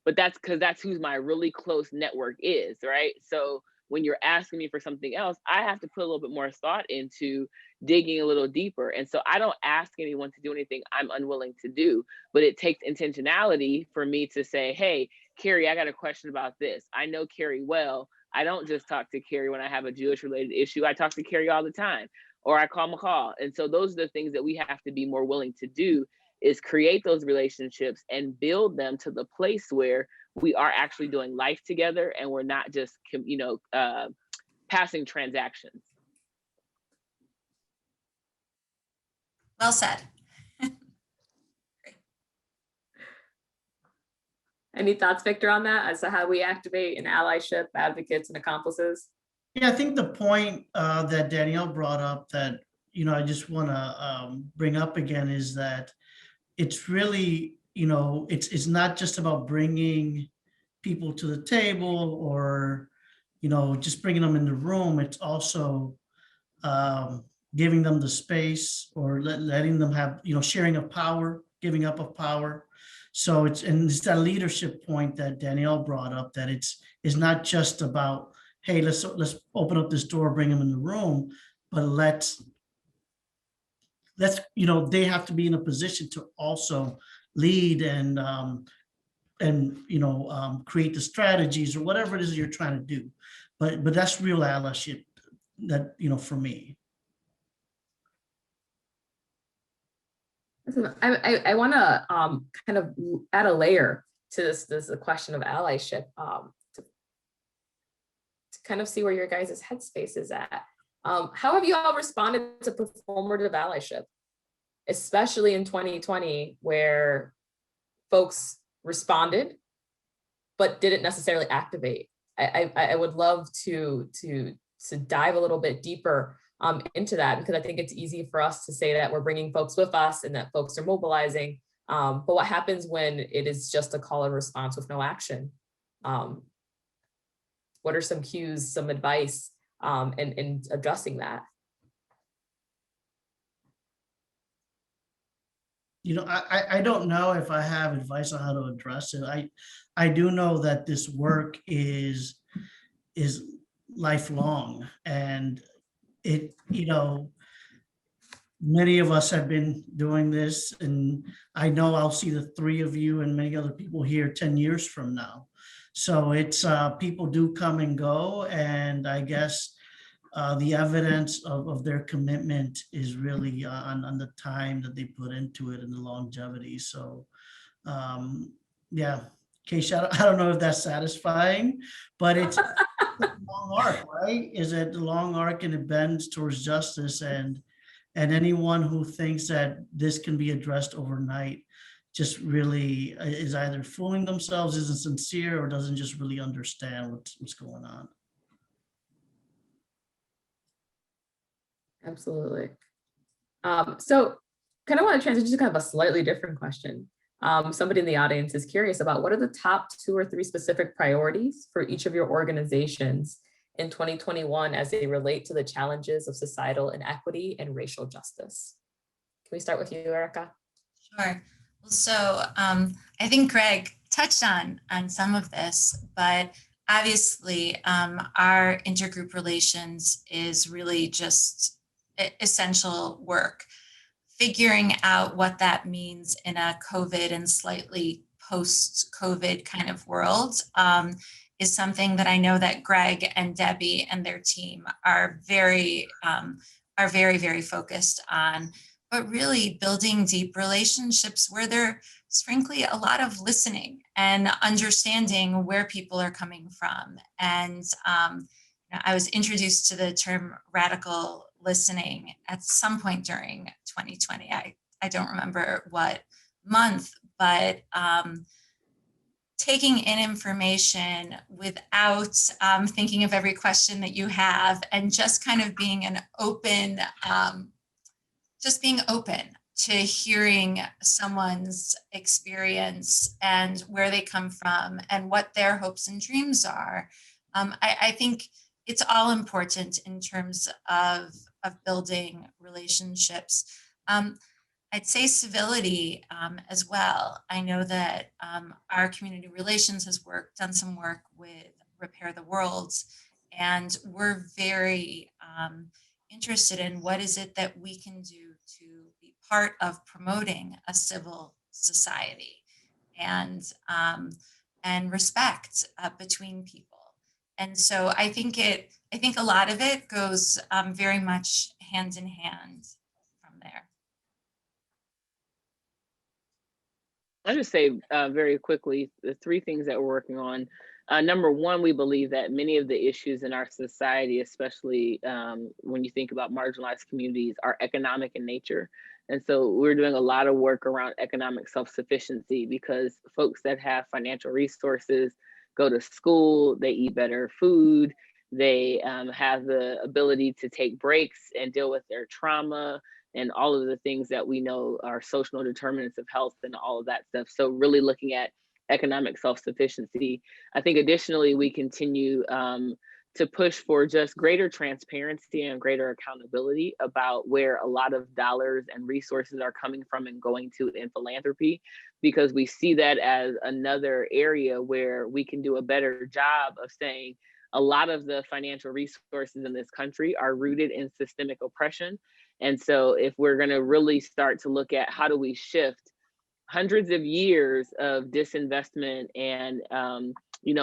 But that's because that's who my really close network is, right? So when you're asking me for something else, I have to put a little bit more thought into digging a little deeper. And so I don't ask anyone to do anything I'm unwilling to do, but it takes intentionality for me to say, hey, Carrie, I got a question about this. I know Carrie well. I don't just talk to Carrie when I have a Jewish related issue. I talk to Carrie all the time, or I call McCall. And so those are the things that we have to be more willing to do, is create those relationships and build them to the place where we are actually doing life together and we're not just, passing transactions. Well said. Any thoughts, Victor, on that as to how we activate an allyship, advocates, and accomplices? Yeah, I think the point that Danielle brought up that, I just want to bring up again is that it's really, it's not just about bringing people to the table or, just bringing them in the room. It's also giving them the space or letting them have, sharing of power, giving up of power. So it's that leadership point that Danielle brought up, that it's not just about, hey, let's open up this door, bring them in the room, but let's they have to be in a position to also lead and create the strategies or whatever it is you're trying to do. But that's real allyship, that, for me. I want to kind of add a layer to this question of allyship, to kind of see where your guys' headspace is at. How have you all responded to performative allyship, especially in 2020, where folks responded but didn't necessarily activate? I would love to dive a little bit deeper into that, because I think it's easy for us to say that we're bringing folks with us and that folks are mobilizing. But what happens when it is just a call and response with no action? What are some cues, some advice in addressing that? I don't know if I have advice on how to address it. I do know that this work is lifelong, and many of us have been doing this, and I know I'll see the 3 of you and many other people here 10 years from now. So it's people do come and go, and I guess the evidence of their commitment is really on the time that they put into it and the longevity. So yeah, Keisha, I don't know if that's satisfying, but it's a long arc, right? Is it the long arc, and it bends towards justice, and anyone who thinks that this can be addressed overnight just really is either fooling themselves, isn't sincere, or doesn't just really understand what's going on. Absolutely. So kind of want to transition to kind of a slightly different question. Somebody in the audience is curious about what are the top 2 or 3 specific priorities for each of your organizations in 2021 as they relate to the challenges of societal inequity and racial justice? Can we start with you, Erika? Sure. Well, so I think Greg touched on some of this, but obviously our intergroup relations is really just essential work. Figuring out what that means in a COVID and slightly post-COVID kind of world is something that I know that Greg and Debbie and their team are very, very focused on. But really building deep relationships where there's frankly a lot of listening and understanding where people are coming from. And I was introduced to the term radical listening at some point during 2020. I don't remember what month, but taking in information without thinking of every question that you have, and just kind of being an open, just being open to hearing someone's experience and where they come from and what their hopes and dreams are. I think it's all important in terms of building relationships. I'd say civility as well. I know that our community relations has done some work with Repair the World, and we're very interested in what is it that we can do to be part of promoting a civil society and respect between people. And so I think a lot of it goes very much hand in hand from there. I'll just say very quickly, the 3 things that we're working on. Number 1, we believe that many of the issues in our society, especially when you think about marginalized communities, are economic in nature. And so we're doing a lot of work around economic self-sufficiency, because folks that have financial resources go to school, they eat better food, they have the ability to take breaks and deal with their trauma and all of the things that we know are social determinants of health and all of that stuff. So really looking at economic self-sufficiency. I think additionally, we continue to push for just greater transparency and greater accountability about where a lot of dollars and resources are coming from and going to in philanthropy, because we see that as another area where we can do a better job of saying a lot of the financial resources in this country are rooted in systemic oppression. And so if we're going to really start to look at how do we shift hundreds of years of disinvestment and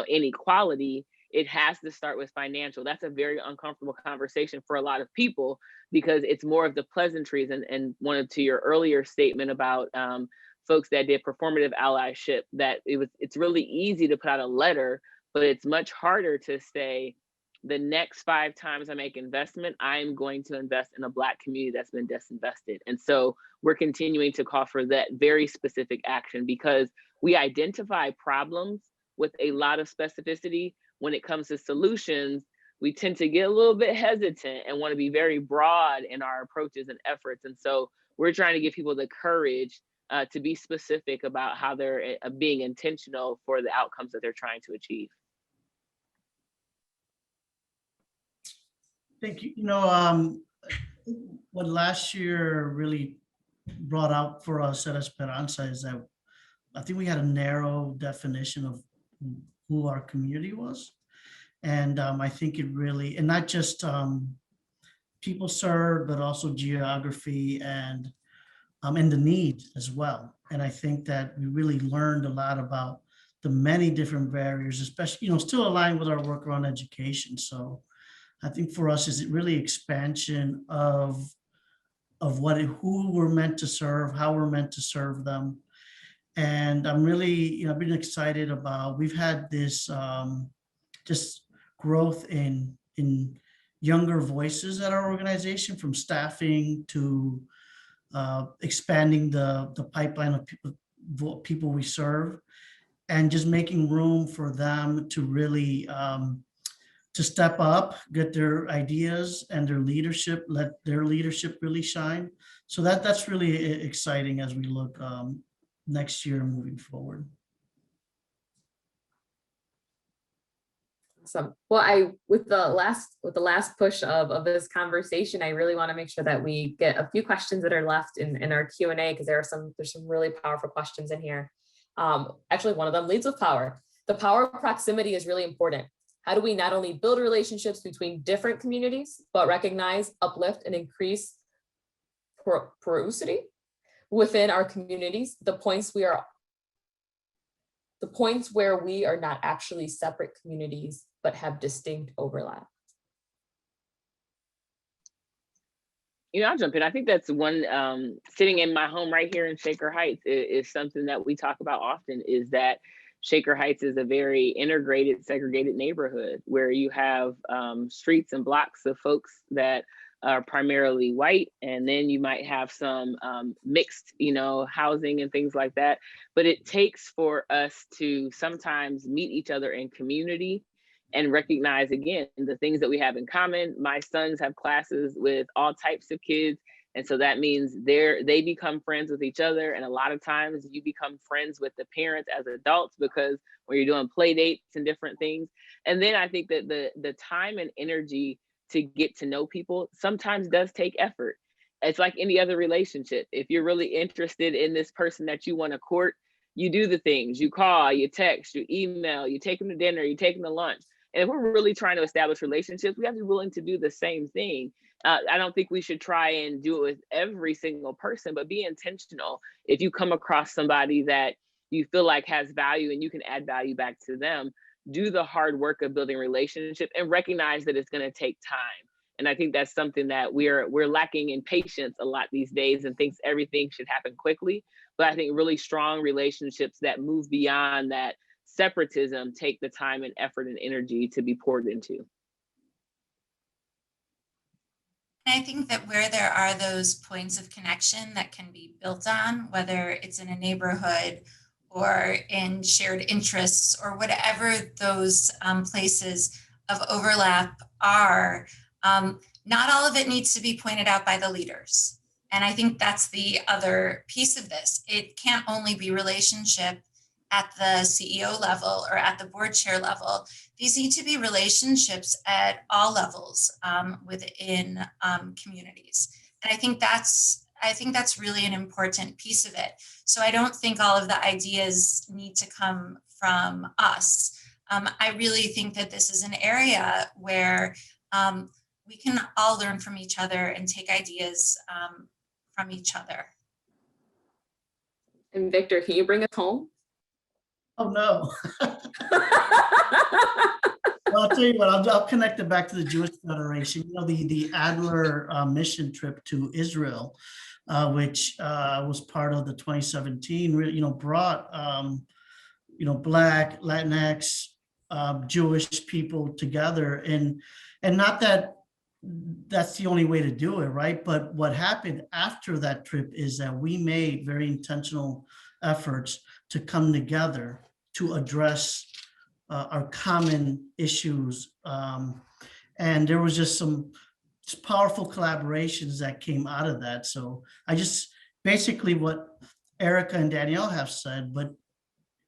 inequality, it has to start with financial. That's a very uncomfortable conversation for a lot of people, because it's more of the pleasantries. And one to your earlier statement about folks that did performative allyship, that it's really easy to put out a letter, but it's much harder to say, the next 5 times I make investment, I'm going to invest in a Black community that's been disinvested. And so we're continuing to call for that very specific action, because we identify problems with a lot of specificity. When it comes to solutions, we tend to get a little bit hesitant and want to be very broad in our approaches and efforts. And so we're trying to give people the courage to be specific about how they're being intentional for the outcomes that they're trying to achieve. Thank you. What last year really brought out for us at Esperanza is that I think we had a narrow definition of who our community was. And I think it really, and not just people served, but also geography and the need as well. And I think that we really learned a lot about the many different barriers, especially, still aligned with our work around education. So I think for us is it really expansion of who we're meant to serve, how we're meant to serve them. And I'm really, I've been excited about, we've had this just growth in younger voices at our organization, from staffing to expanding the pipeline of people, people we serve, and just making room for them to really to step up, get their ideas and their leadership, let their leadership really shine. So that's really exciting as we look next year moving forward. Awesome. Well, with the last push of this conversation, I really want to make sure that we get a few questions that are left in our Q&A, because there's some really powerful questions in here. Actually, one of them leads with power. The power of proximity is really important. How do we not only build relationships between different communities, but recognize, uplift, and increase porosity within our communities, the points where we are not actually separate communities, but have distinct overlap? I'll jump in. I think that's one, sitting in my home right here in Shaker Heights is something that we talk about often, is that Shaker Heights is a very integrated, segregated neighborhood where you have streets and blocks of folks that are primarily white, and then you might have some mixed, housing and things like that. But it takes for us to sometimes meet each other in community and recognize, again, the things that we have in common. My sons have classes with all types of kids. And so that means they become friends with each other. And a lot of times you become friends with the parents as adults, because when you're doing play dates and different things. And then I think that the time and energy to get to know people sometimes does take effort. It's like any other relationship. If you're really interested in this person that you want to court, you do the things, you call, you text, you email, you take them to dinner, you take them to lunch. And if we're really trying to establish relationships, we have to be willing to do the same thing. I don't think we should try and do it with every single person, but be intentional. If you come across somebody that you feel like has value and you can add value back to them, do the hard work of building relationship and recognize that it's going to take time. And I think that's something that we're lacking in patience a lot these days, and thinks everything should happen quickly. But I think really strong relationships that move beyond that separatism take the time and effort and energy to be poured into. I think that where there are those points of connection that can be built on, whether it's in a neighborhood or in shared interests or whatever those places of overlap are, not all of it needs to be pointed out by the leaders. And I think that's the other piece of this. It can't only be relationship at the CEO level or at the board chair level. These need to be relationships at all levels within communities. And I think that's really an important piece of it. So I don't think all of the ideas need to come from us. I really think that this is an area where we can all learn from each other and take ideas from each other. And Victor, can you bring us home? Oh, no. Well, I'll tell you what, I'll connect it back to the Jewish Federation. The Adler mission trip to Israel, which was part of the 2017, brought, Black, Latinx, Jewish people together. And not that that's the only way to do it, right? But what happened after that trip is that we made very intentional efforts to come together to address our common issues. And there was just some powerful collaborations that came out of that. So I just basically what Erika and Danielle have said, but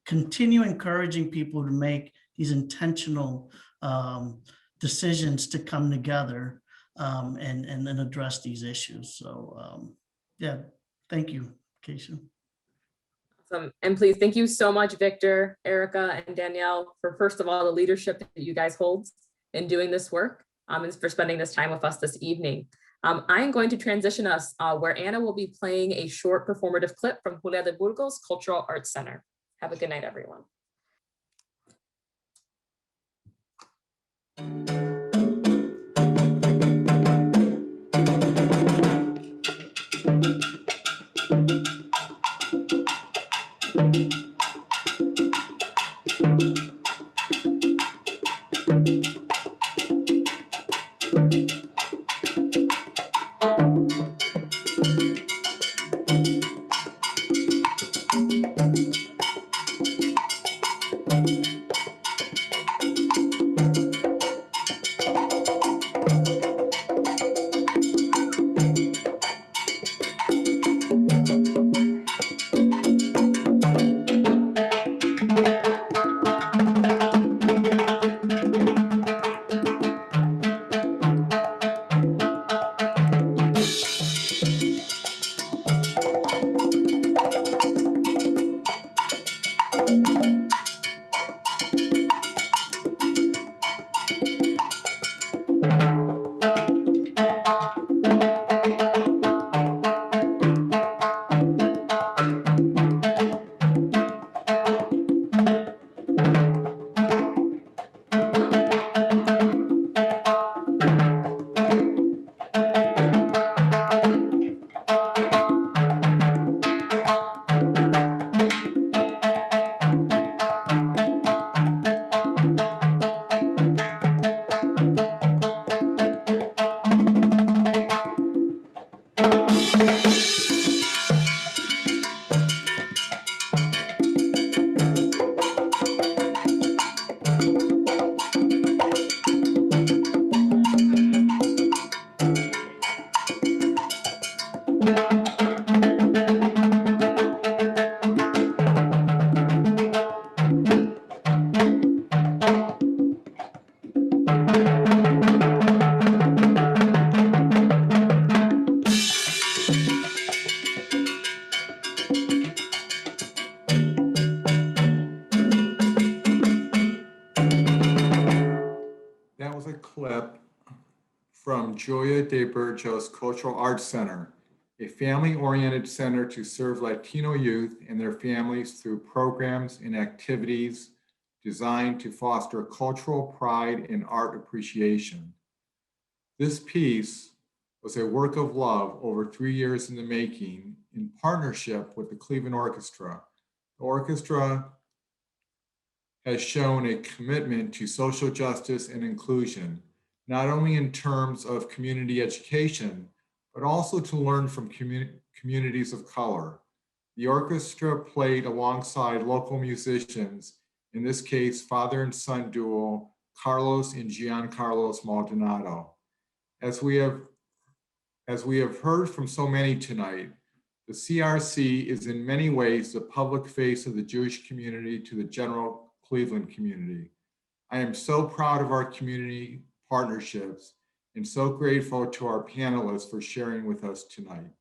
continue encouraging people to make these intentional decisions to come together and then address these issues. So yeah, thank you, Keisha. Awesome. And please, thank you so much, Victor, Erika, and Danielle, for first of all, the leadership that you guys hold in doing this work, and for spending this time with us this evening. I'm going to transition us where Anna will be playing a short performative clip from Julia de Burgos Cultural Arts Center. Have a good night, everyone. That was a clip from Joya de Burgos Cultural Arts Center, a family-oriented center to serve Latino youth and their families through programs and activities designed to foster cultural pride and art appreciation. This piece was a work of love over 3 years in the making in partnership with the Cleveland Orchestra. The orchestra has shown a commitment to social justice and inclusion, not only in terms of community education, but also to learn from communities of color. The orchestra played alongside local musicians, in this case, father and son duo, Carlos and Giancarlos Maldonado. As we have heard from so many tonight, the CRC is in many ways the public face of the Jewish community to the general Cleveland community. I am so proud of our community partnerships and so grateful to our panelists for sharing with us tonight.